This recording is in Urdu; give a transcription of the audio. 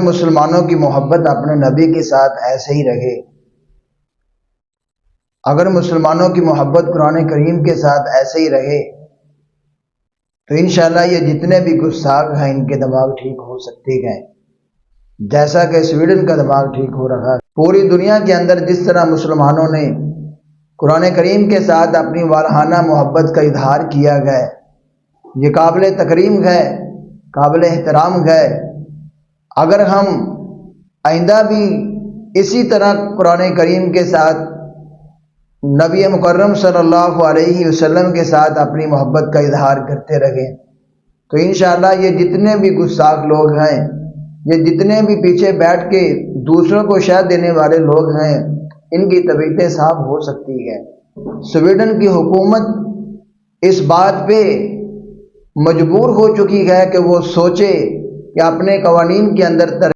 مسلمانوں کی محبت اپنے نبی کے ساتھ ایسے ہی رہے، اگر مسلمانوں کی محبت قرآن کریم کے ساتھ ایسے ہی رہے تو انشاءاللہ یہ جتنے بھی گستاخ ہیں ان کے دماغ ٹھیک ہو سکتے ہیں، جیسا کہ سویڈن کا دماغ ٹھیک ہو رہا ہے۔ پوری دنیا کے اندر جس طرح مسلمانوں نے قرآن کریم کے ساتھ اپنی والہانہ محبت کا اظہار کیا گیا، یہ قابل تکریم ہے، قابل احترام ہے۔ اگر ہم آئندہ بھی اسی طرح قرآن کریم کے ساتھ نبی مکرم صلی اللہ علیہ وسلم کے ساتھ اپنی محبت کا اظہار کرتے رہیں تو انشاءاللہ یہ جتنے بھی گستاخ لوگ ہیں، یہ جتنے بھی پیچھے بیٹھ کے دوسروں کو شہ دینے والے لوگ ہیں، ان کی طبیعتیں صاف ہو سکتی ہیں۔ سویڈن کی حکومت اس بات پہ مجبور ہو چکی ہے کہ وہ سوچے کہ اپنے قوانین کے اندر